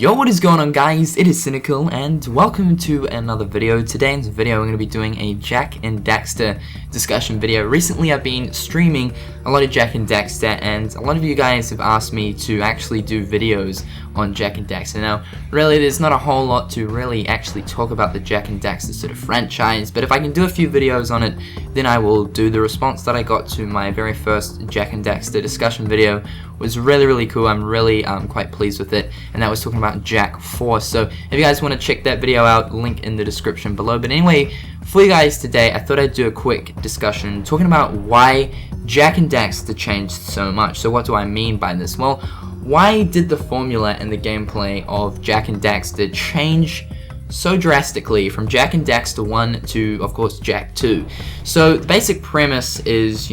Yo, what is going on, guys? It is Cynnnical and welcome to another video. Today in this video I'm going to be doing a Jak and Daxter discussion video. Recently I've been streaming a lot of Jak and Daxter and a lot of you guys have asked me to actually do videos on Jak and Daxter. Now really there's not a whole lot to really actually talk about the Jak and Daxter sort of franchise, but if I can do a few videos on it, then I will do. The response that I got to my very first Jak and Daxter discussion video was really cool. I'm really quite pleased with it, and that was talking about Jak 4. So if you guys want to check that video out, link in the description below. But anyway, for you guys today, I thought I'd do a quick discussion talking about why Jak and Daxter changed so much. So what do I mean by this? Well, why did the formula and the gameplay of Jak and Daxter change so drastically from Jak and Daxter 1 to, of course, Jak 2? So the basic premise is,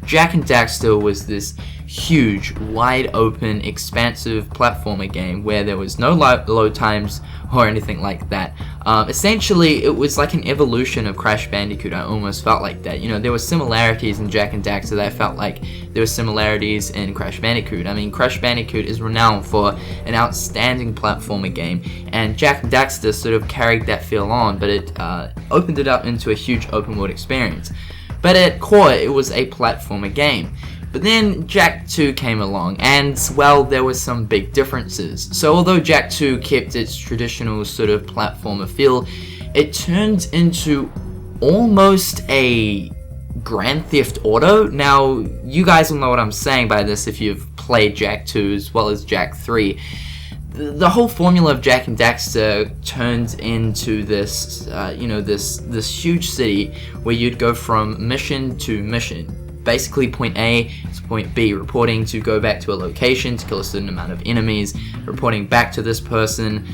Jak and Daxter was this huge, wide open, expansive platformer game where there was no load times or anything like that. Essentially, it was like an evolution of Crash Bandicoot. I almost felt like that. There were similarities in Jak and Daxter that I felt like there were similarities in Crash Bandicoot. I mean, Crash Bandicoot is renowned for an outstanding platformer game, and Jak and Daxter sort of carried that feel on, but it opened it up into a huge open world experience. But at core, it was a platformer game. But then Jak 2 came along, and, well, there were some big differences. So although Jak 2 kept its traditional sort of platformer feel, it turned into almost a Grand Theft Auto. Now, you guys will know what I'm saying by this if you've played Jak 2 as well as Jak 3. The whole formula of Jak and Daxter turned into this, this huge city where you'd go from mission to mission. Basically point A to point B, reporting to go back to a location to kill a certain amount of enemies, reporting back to this person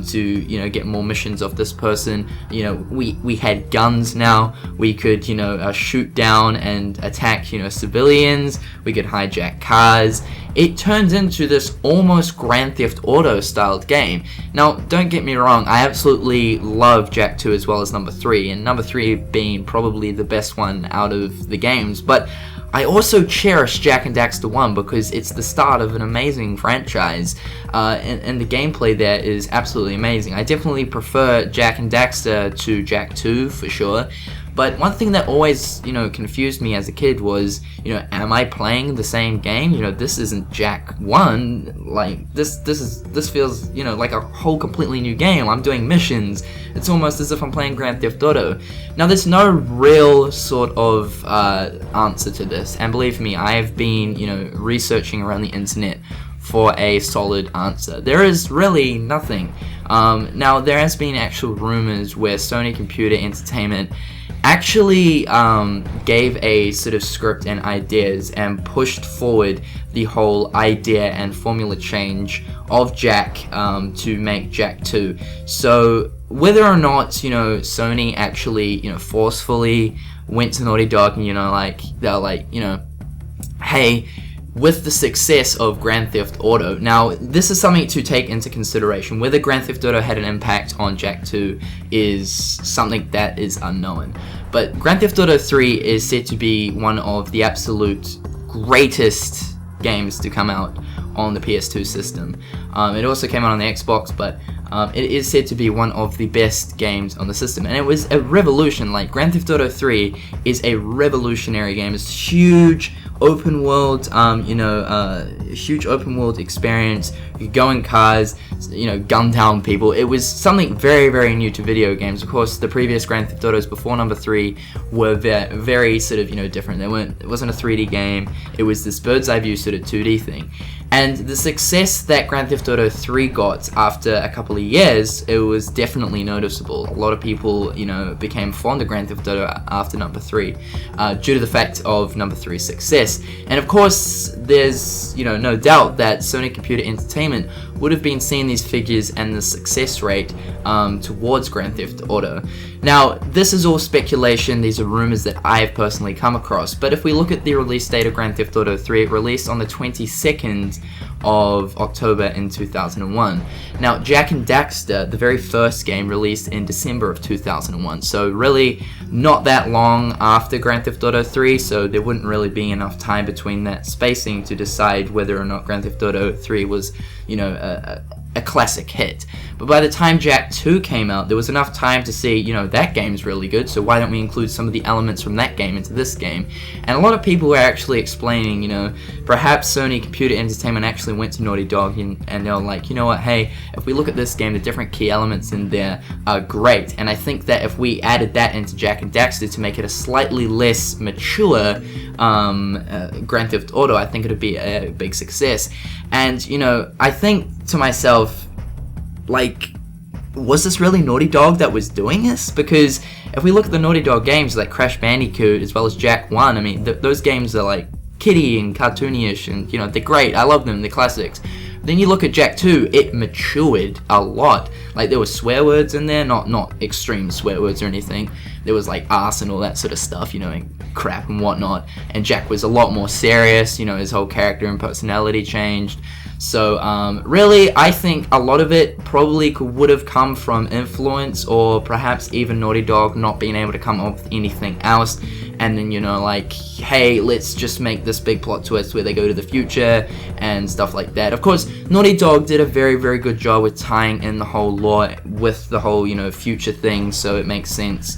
to get more missions of this person. We had guns now. We could shoot down and attack civilians. We could hijack cars. It turns into this almost Grand Theft Auto styled game. Now, don't get me wrong, I absolutely love Jak 2 as well as number 3, and number 3 being probably the best one out of the games, but I also cherish Jak and Daxter 1 because it's the start of an amazing franchise, and the gameplay there is absolutely amazing. I definitely prefer Jak and Daxter to Jak 2 for sure. But one thing that always, confused me as a kid was, am I playing the same game? This isn't Jak 1. Like, this feels, like a whole completely new game. I'm doing missions. It's almost as if I'm playing Grand Theft Auto. Now, there's no real sort of answer to this. And believe me, I've been, researching around the internet for a solid answer. There is really nothing. Now, there has been actual rumors where Sony Computer Entertainment actually gave a sort of script and ideas and pushed forward the whole idea and formula change of Jak to make Jak 2. So whether or not Sony actually forcefully went to Naughty Dog and they're like hey, with the success of Grand Theft Auto. Now, this is something to take into consideration. Whether Grand Theft Auto had an impact on Jak 2 is something that is unknown. But Grand Theft Auto 3 is said to be one of the absolute greatest games to come out on the PS2 system. It also came out on the Xbox, but it is said to be one of the best games on the system, and it was a revolution. Like, Grand Theft Auto 3 is a revolutionary game. It's huge open world, huge open world experience. You go in cars, gun down people. It was something very new to video games. Of course, the previous Grand Theft Autos before number 3 were very sort of different. It wasn't a 3D game. It was this bird's eye view sort of 2D thing. And the success that Grand Theft Auto 3 got after a couple of years, it was definitely noticeable. A lot of people, became fond of Grand Theft Auto after number 3, due to the fact of number 3's success. And of course, there's, no doubt that Sony Computer Entertainment would have been seeing these figures and the success rate towards Grand Theft Auto. Now, this is all speculation. These are rumors that I've personally come across. But if we look at the release date of Grand Theft Auto 3, it released on the 22nd of October in 2001. Now, Jak and Daxter, the very first game, released in December of 2001, so really not that long after Grand Theft Auto 3, so there wouldn't really be enough time between that spacing to decide whether or not Grand Theft Auto 3 was, a a classic hit. But by the time Jak 2 came out, there was enough time to see, you know, that game's really good, so why don't we include some of the elements from that game into this game? And a lot of people were actually explaining, you know, perhaps Sony Computer Entertainment actually went to Naughty Dog and they were like, you know what, hey, if we look at this game, the different key elements in there are great. And I think that if we added that into Jak and Daxter to make it a slightly less mature Grand Theft Auto, I think it would be a big success. And, you know, I think to myself, like, was this really Naughty Dog that was doing this? Because if we look at the Naughty Dog games like Crash Bandicoot as well as Jak 1, I mean, those games are like kiddie and cartoony-ish, and, you know, they're great. I love them. They're classics. Then you look at Jak 2, it matured a lot. Like, there were swear words in there, not extreme swear words or anything. There was like arse and all that sort of stuff, you know, and crap and whatnot. And Jak was a lot more serious, you know, his whole character and personality changed. So, really, I think a lot of it probably would have come from influence, or perhaps even Naughty Dog not being able to come up with anything else. And then, you know, like, hey, let's just make this big plot twist where they go to the future and stuff like that. Of course, Naughty Dog did a very, very good job with tying in the whole lore with the whole, you know, future thing, so it makes sense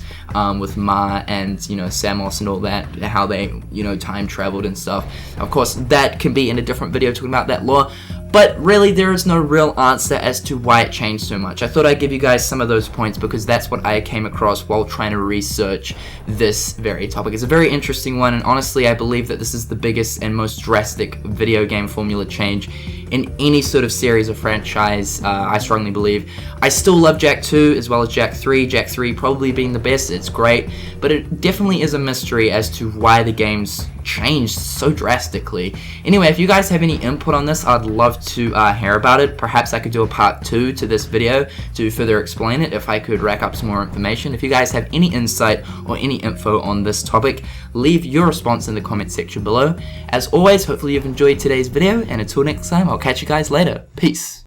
with Ma and, you know, Samos and all that, how they, you know, time traveled and stuff. Of course, that can be in a different video talking about that lore. But really, there is no real answer as to why it changed so much. I thought I'd give you guys some of those points because that's what I came across while trying to research this very topic. It's a very interesting one, and honestly, I believe that this is the biggest and most drastic video game formula change in any sort of series or franchise, I strongly believe. I still love Jak 2 as well as Jak 3. Jak 3 probably being the best, it's great, but it definitely is a mystery as to why the games changed so drastically. Anyway, if you guys have any input on this, I'd love to hear about it. Perhaps I could do a part 2 to this video to further explain it if I could rack up some more information. If you guys have any insight or any info on this topic, leave your response in the comment section below. As always, hopefully you've enjoyed today's video, and until next time, I'll catch you guys later. Peace.